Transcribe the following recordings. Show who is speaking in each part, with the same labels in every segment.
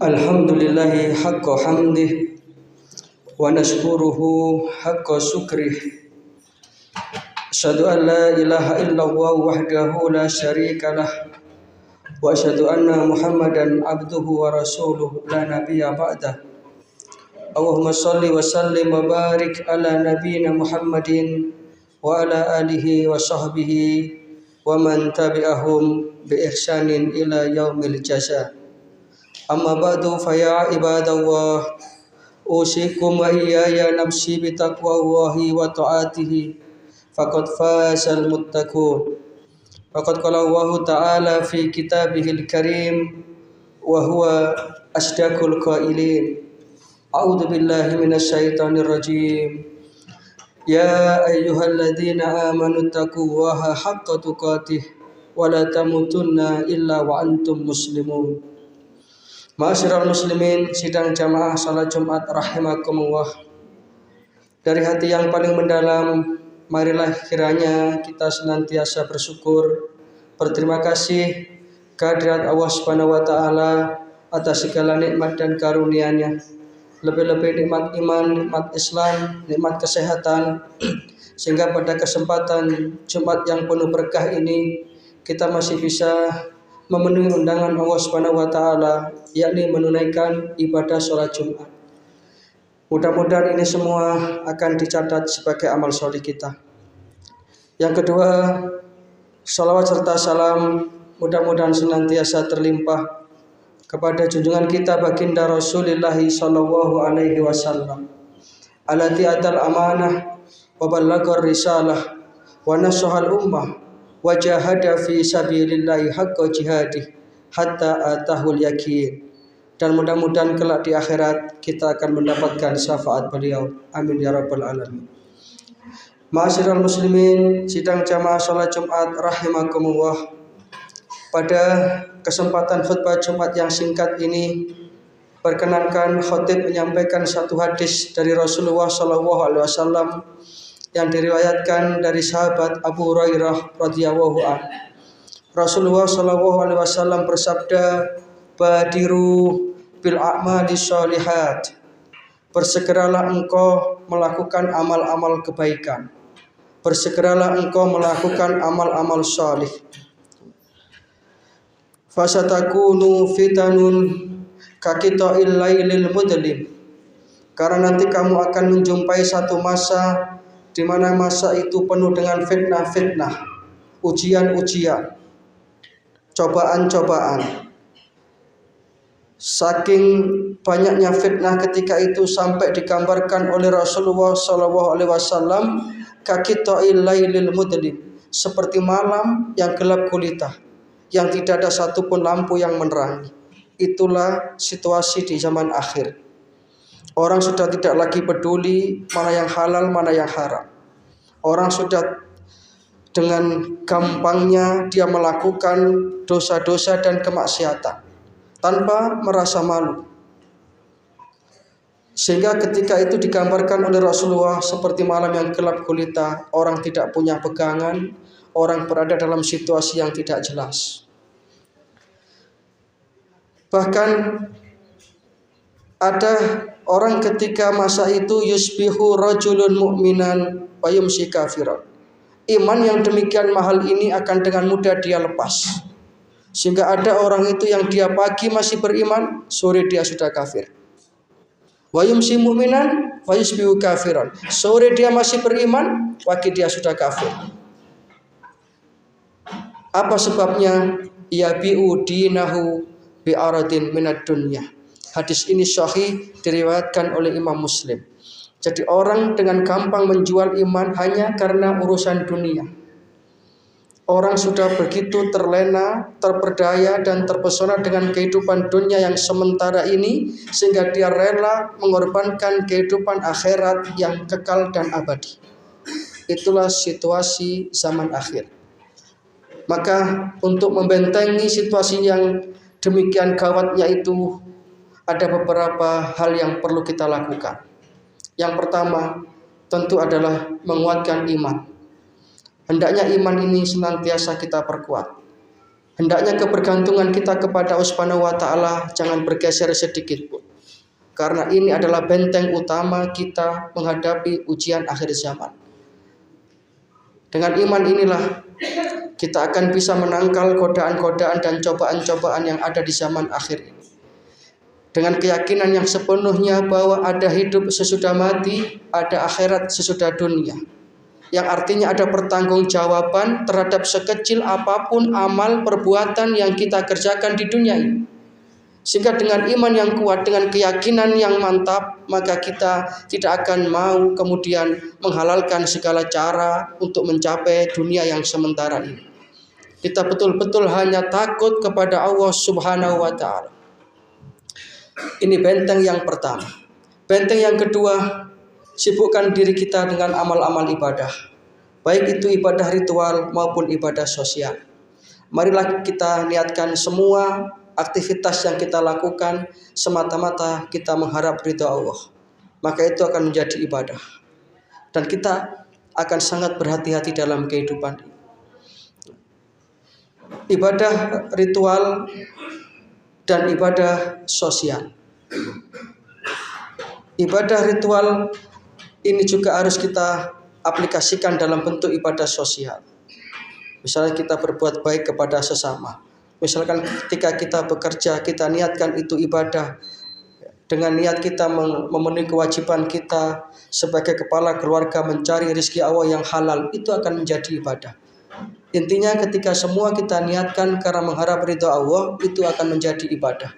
Speaker 1: Alhamdulillahi haqqa hamdih wa nashkuruhu haqqa syukrih. Asyhadu an la ilaha illallah wahdahu la syarikalah wa asyhadu anna Muhammadan abduhu wa rasuluh la nabiyya ba'dah. Allahumma shalli wa sallim wa barik ala nabiyyina Muhammadin wa ala alihi wa sahbihi wa man tabi'ahum bi ihsanin ila yaumil jazaa. Amma ba'du fa ya ibadallah usikum wa iyaya nafsi bi taqwallahi wa ta'atihi faqad fazal muttaqun. Faqad qala Allah ta'ala fi kitabihil karim wa huwa asdaqul qailin. A'udzu billahi minasy syaithanir rajim. Ya ayyuhalladzina amanu taqullaha haqqa tuqatih wa la tamutunna illa wa antum muslimun. Ma'asyiral muslimin, sidang jamaah salat Jumat rahimakumullah. Dari hati yang paling mendalam, marilah kiranya kita senantiasa bersyukur, berterima kasih kehadirat Allah Subhanahu wa taala atas segala nikmat dan karunia-Nya. Lebih-lebih nikmat iman, nikmat Islam, nikmat kesehatan, sehingga pada kesempatan Jumat yang penuh berkah ini kita masih bisa memenuhi undangan Allah Subhanahu wa taala, yakni menunaikan ibadah sholat Jumat. Mudah-mudahan ini semua akan dicatat sebagai amal soleh kita. Yang kedua, salawat serta salam mudah-mudahan senantiasa terlimpah kepada junjungan kita baginda Rasulullah sallallahu alaihi wasallam, alati atal amanah wa ballaghar risalah wa nasahal ummah wa jahada fi sabilillahi haqqa jihadih hatta atahul yakin. Dan mudah-mudahan kelak di akhirat kita akan mendapatkan syafaat beliau. Amin ya rabbal alamin. Ma'asyiral muslimin, sidang jamaah salat Jumat rahimakumullah. Pada kesempatan khutbah Jumat yang singkat ini, perkenankan khatib menyampaikan satu hadis dari Rasulullah sallallahu alaihi wasallam yang diriwayatkan dari sahabat Abu Hurairah radhiyallahu anhu. Rasulullah sallallahu alaihi wasallam bersabda, "Badiru bil a'mali sholihat." Bersegeralah engkau melakukan amal-amal kebaikan. Bersegeralah engkau melakukan amal-amal sholih. Fasatakunu fitanun kakita'il lailil mudlim. Karena nanti kamu akan menjumpai satu masa di mana masa itu penuh dengan fitnah-fitnah, ujian-ujian, cobaan-cobaan. Saking banyaknya fitnah ketika itu sampai digambarkan oleh Rasulullah SAW, kakita'il lailil mudlim, seperti malam yang gelap gulita, yang tidak ada satupun lampu yang menerangi. Itulah situasi di zaman akhir. Orang sudah tidak lagi peduli mana yang halal, mana yang haram. Orang sudah dengan gampangnya dia melakukan dosa-dosa dan kemaksiatan tanpa merasa malu. Sehingga ketika itu digambarkan oleh Rasulullah seperti malam yang gelap gulita, orang tidak punya pegangan, orang berada dalam situasi yang tidak jelas. Bahkan ada orang ketika masa itu yusbihu rajulun mu'minan wa yumsi kafiran. Iman yang demikian mahal ini akan dengan mudah dia lepas. Sehingga ada orang itu yang dia pagi masih beriman, sore dia sudah kafir. Wa yumsi mu'minan wa yusbihu kafiran. Sore dia masih beriman, pagi dia sudah kafir. Apa sebabnya? Yabi'u dinahu bi'aradin minad dunya. Hadis ini sahih, diriwayatkan oleh Imam Muslim. Jadi orang dengan gampang menjual iman hanya karena urusan dunia. Orang sudah begitu terlena, terperdaya dan terpesona dengan kehidupan dunia yang sementara ini, sehingga dia rela mengorbankan kehidupan akhirat yang kekal dan abadi. Itulah situasi zaman akhir. Maka untuk membentengi situasi yang demikian gawatnya itu, ada beberapa hal yang perlu kita lakukan. Yang pertama tentu adalah menguatkan iman. Hendaknya iman ini senantiasa kita perkuat. Hendaknya kebergantungan kita kepada Allah Subhanahu wa taala jangan bergeser sedikit pun. Karena ini adalah benteng utama kita menghadapi ujian akhir zaman. Dengan iman inilah kita akan bisa menangkal godaan-godaan dan cobaan-cobaan yang ada di zaman akhir ini. Dengan keyakinan yang sepenuhnya bahwa ada hidup sesudah mati, ada akhirat sesudah dunia. Yang artinya ada pertanggungjawaban terhadap sekecil apapun amal perbuatan yang kita kerjakan di dunia ini. Sehingga dengan iman yang kuat, dengan keyakinan yang mantap, maka kita tidak akan mau kemudian menghalalkan segala cara untuk mencapai dunia yang sementara ini. Kita betul-betul hanya takut kepada Allah Subhanahu wa taala. Ini benteng yang pertama. Benteng yang kedua, sibukkan diri kita dengan amal-amal ibadah, baik itu ibadah ritual maupun ibadah sosial. Marilah kita niatkan semua aktivitas yang kita lakukan semata-mata kita mengharap ridha Allah. Maka itu akan menjadi ibadah. Dan kita akan sangat berhati-hati dalam kehidupan ini. Ibadah ritual dan ibadah sosial. Ibadah ritual ini juga harus kita aplikasikan dalam bentuk ibadah sosial. Misalnya kita berbuat baik kepada sesama. Misalkan ketika kita bekerja, kita niatkan itu ibadah. Dengan niat kita memenuhi kewajiban kita sebagai kepala keluarga mencari rezeki Allah yang halal, itu akan menjadi ibadah. Intinya ketika semua kita niatkan karena mengharap ridha Allah, itu akan menjadi ibadah.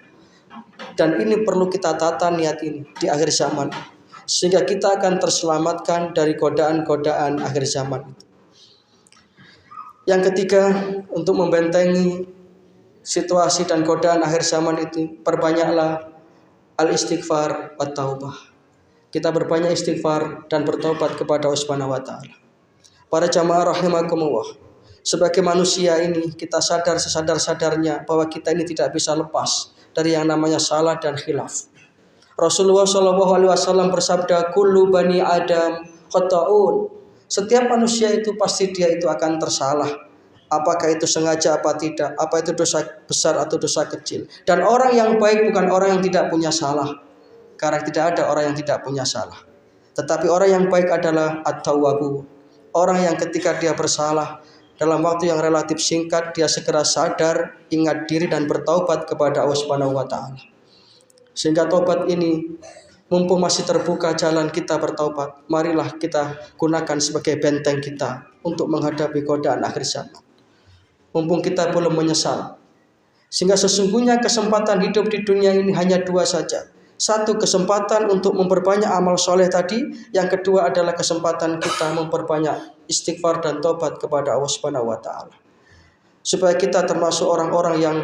Speaker 1: Dan ini perlu kita tata niat ini di akhir zaman, sehingga kita akan terselamatkan dari godaan-godaan akhir zaman itu. Yang ketiga, untuk membentengi situasi dan godaan akhir zaman itu, perbanyaklah al-istighfar wa taubah. Kita berbanyak istighfar dan bertobat kepada Allah Subhanahu wa taala. Para jamaah rahimakumullah, sebagai manusia ini kita sadar sesadar-sadarnya bahwa kita ini tidak bisa lepas dari yang namanya salah dan khilaf. Rasulullah SAW bersabda, kullu bani Adam khata'un. Setiap manusia itu pasti dia itu akan tersalah. Apakah itu sengaja apa tidak, apa itu dosa besar atau dosa kecil. Dan orang yang baik bukan orang yang tidak punya salah. Karena tidak ada orang yang tidak punya salah. Tetapi orang yang baik adalah at-tawwabu. Orang yang ketika dia bersalah, dalam waktu yang relatif singkat dia segera sadar, ingat diri dan bertaubat kepada Allah Subhanahu wa taala. Sehingga taubat ini mumpung masih terbuka jalan kita bertaubat, marilah kita gunakan sebagai benteng kita untuk menghadapi godaan akhir zaman. Mumpung kita belum menyesal. Sehingga sesungguhnya kesempatan hidup di dunia ini hanya dua saja. Satu, kesempatan untuk memperbanyak amal soleh tadi. Yang kedua adalah kesempatan kita memperbanyak istighfar dan taubat kepada Allah Subhanahu wa taala. Supaya kita termasuk orang-orang yang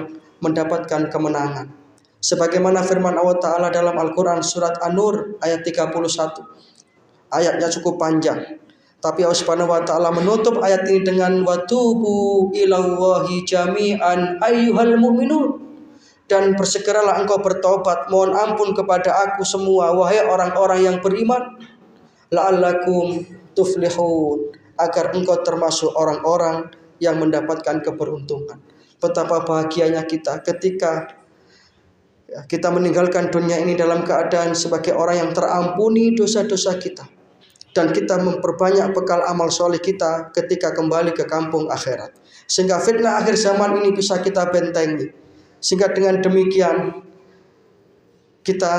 Speaker 1: mendapatkan kemenangan. Sebagaimana firman Allah Ta'ala dalam Al-Quran surat An-Nur ayat 31. Ayatnya cukup panjang. Tapi Allah Subhanahu wa taala menutup ayat ini dengan watubu ilallahi jami'an ayyuhal mu'minun. Dan bersegeralah engkau bertobat, mohon ampun kepada aku semua wahai orang-orang yang beriman, la'allakum tuflihun, agar engkau termasuk orang-orang yang mendapatkan keberuntungan. Betapa bahagianya kita ketika kita meninggalkan dunia ini dalam keadaan sebagai orang yang terampuni dosa-dosa kita. Dan kita memperbanyak bekal amal soleh kita ketika kembali ke kampung akhirat. Sehingga fitnah akhir zaman ini bisa kita bentengi. Sehingga dengan demikian kita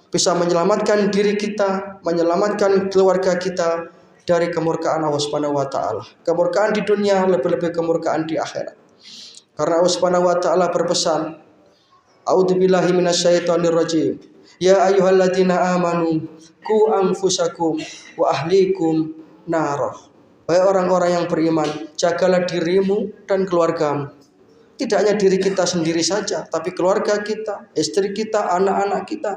Speaker 1: bisa menyelamatkan diri kita, menyelamatkan keluarga kita dari kemurkaan Allah Subhanahu wa taala. Kemurkaan di dunia, lebih-lebih kemurkaan di akhirat. Karena Allah Subhanahu wa taala berpesan, a'udzubillahi minasyaitonirrajim. Ya ayyuhalladzina amanu qu anfusakum wa ahlikum narah. Wahai orang-orang yang beriman, jagalah dirimu dan keluargamu. Tidak hanya diri kita sendiri saja, tapi keluarga kita, istri kita, anak-anak kita.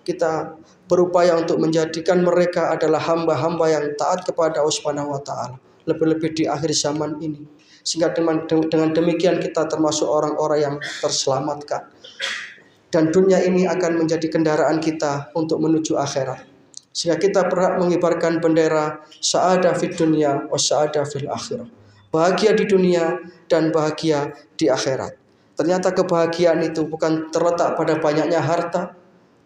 Speaker 1: Kita berupaya untuk menjadikan mereka adalah hamba-hamba yang taat kepada Allah Subhanahu wa taala. Lebih-lebih di akhir zaman ini. Sehingga dengan demikian kita termasuk orang-orang yang terselamatkan. Dan dunia ini akan menjadi kendaraan kita untuk menuju akhirat. Sehingga kita berhak mengibarkan bendera sa'adah fid dunya wa sa'adah fil akhirah. bahagia di dunia dan bahagia di akhirat. Ternyata kebahagiaan itu bukan terletak pada banyaknya harta,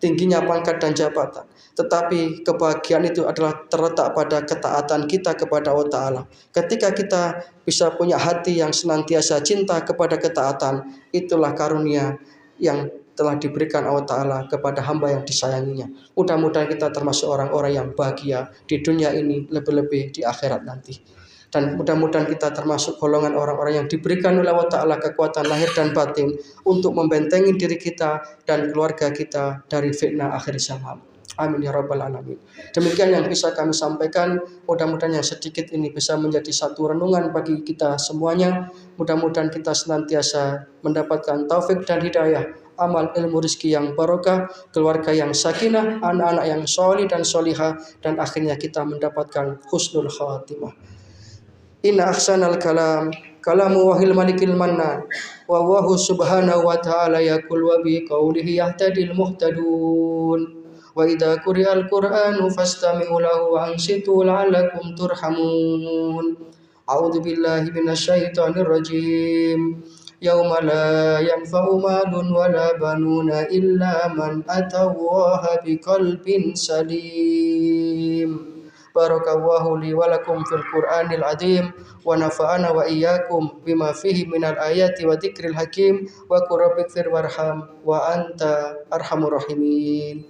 Speaker 1: tingginya pangkat dan jabatan, tetapi kebahagiaan itu adalah terletak pada ketaatan kita kepada Allah Ta'ala. Ketika kita bisa punya hati yang senantiasa cinta kepada ketaatan, itulah karunia yang telah diberikan Allah Ta'ala kepada hamba yang disayanginya. Mudah-mudahan kita termasuk orang-orang yang bahagia di dunia ini, lebih-lebih di akhirat nanti. Dan mudah-mudahan kita termasuk golongan orang-orang yang diberikan oleh Allah Ta'ala kekuatan lahir dan batin untuk membentengi diri kita dan keluarga kita dari fitnah akhir zaman. Amin ya rabbal alamin. Demikian yang bisa kami sampaikan. Mudah-mudahan yang sedikit ini bisa menjadi satu renungan bagi kita semuanya. Mudah-mudahan kita senantiasa mendapatkan taufik dan hidayah, amal, ilmu, rezeki yang barokah, keluarga yang sakinah, anak-anak yang solih dan solihah, dan akhirnya kita mendapatkan husnul khatimah. Inna ahsanal kalam kalamu wahil malikil mannan wa wahu subhanahu wa ta'ala yakul wa bi qawlihi yahtadil muhtadun wa idha quri'al qur'anu fastami'u lahu wa ansitu la'allakum turhamun. A'udzu billahi minasyaitonir rajim. Yauma la yanfa'u malun wa la banuna illa man atallaha biqalbin salim. Barakallahu li wa lakum fil Qur'anil azim wa nafa'ana wa iyyakum bima fihi minal ayati wa dzikril hakim wa qur rabbighfir warham wa anta arhamur rahimin.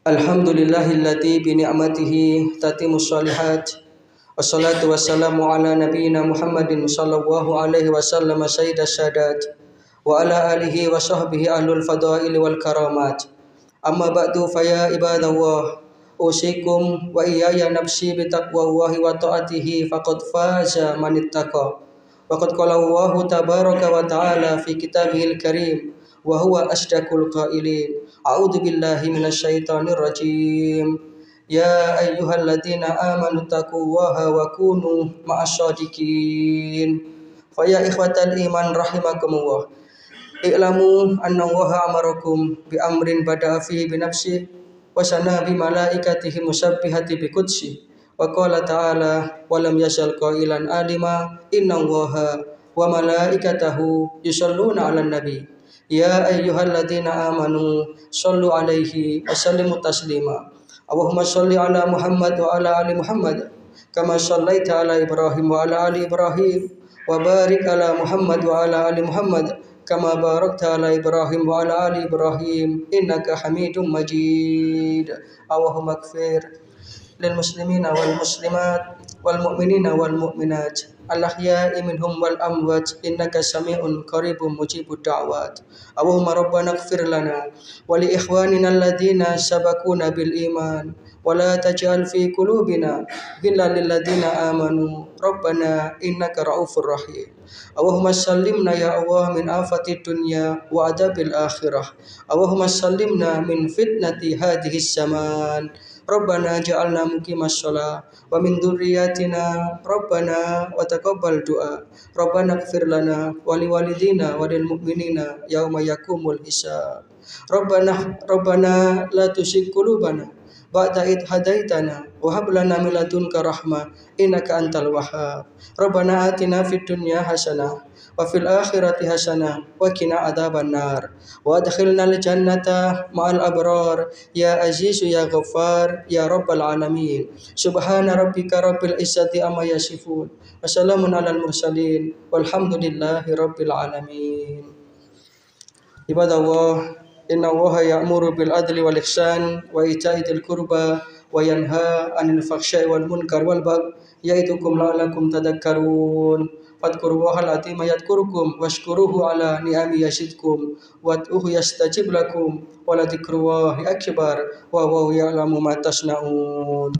Speaker 1: Alhamdulillahilladzi bi ni'matihi tatimmus shalihat. Wassalatu wassalamu ala nabiyyina Muhammadin sallallahu alaihi wasallam sayyidas sadat wa ala alihi wa sahbihi ahlul fadaili wal karamat. Amma ba'du fa ya ibadallah, usikum wa iyaya nafsi bi taqwallahi wa ta'atihi faqad faza man ittaqa. Wa qad qala Allahu tabaraka wa ta'ala fi kitabihil karim wa huwa asdaqul qailin. A'udzu billahi minasyaitonir rajim. Ya ayyuhalladzina amanu taqullaha wa kunu ma'asyadiqin. Fa ya ikhwatal iman rahimakumullah. I'lamu anna Allaha amarakum bi amrin bada'a fihi bi nafsihi wa sana bi malaikatihi musabbihati bi qudsi. Wa qala ta'ala wa lam yazal qailan alima inna Allaha wa malaikatahu yusholluna 'alan nabi. Ya ayyuhalladzina amanu shallu alaihi wa sallimu taslima. Allahumma shalli ala Muhammad wa ala ali Muhammad kama shallaita ala Ibrahim wa ala ali Ibrahim wa barik ala Muhammad wa ala ali Muhammad kama barakta ala Ibrahim wa ala ali Ibrahim innaka Hamidum Majid. Allahumma ighfir lil muslimina wal muslimat wal mu'minina wal mu'minat al-ahya'i minhum wal amwat innaka sami'un qaribun mujibud da'wat. Allahumma rabbana ighfir lana wa li ikhwanina alladhina sabaquna bil iman wa la taj'al fi qulubina ghillan lil ladzina amanu rabbana innaka ra'ufur rahim. Allahumma sallimna ya Allah min afatid dunya wa adabil akhirah. Allahumma sallimna min fitnati hadhis zaman. Rabbana ja'alna muqimas shalah wa min dzurriyyatina Rabbana wa taqabbal du'a. Rabbana ighfir lana wa liwalidina wa lil mu'minina yauma yaqumul hisab. Rabbana la tuzigh qulubana ba'da id hadaitana wa hab lana min ladunka rahmah innaka antal wahhab. Rabbana atina fid dunya hasanah wa fil akhirati hasanah wa qina adzabannar wa adkhilnal jannata ma'al abrar ya azizu ya ghaffar ya rabbal alamin. Subhana rabbika rabbil izzati amma yasifun wa salamun alal mursalin walhamdulillahi rabbil alamin. Ibadallah, inna Allaha ya'muru bil adli wal ihsan wa ita'i dzil qurba wa yanha 'anil fahsya'i wal munkar wal baghi ya'idukum la'allakum tadhakkarun. Fadhkurullahal azima yadhkurukum washkuruhu ala ni'ami yazidkum wad'uhu yastajib lakum wa la dzikrullahi akbar wa huwa ya'lamu ma tasna'un.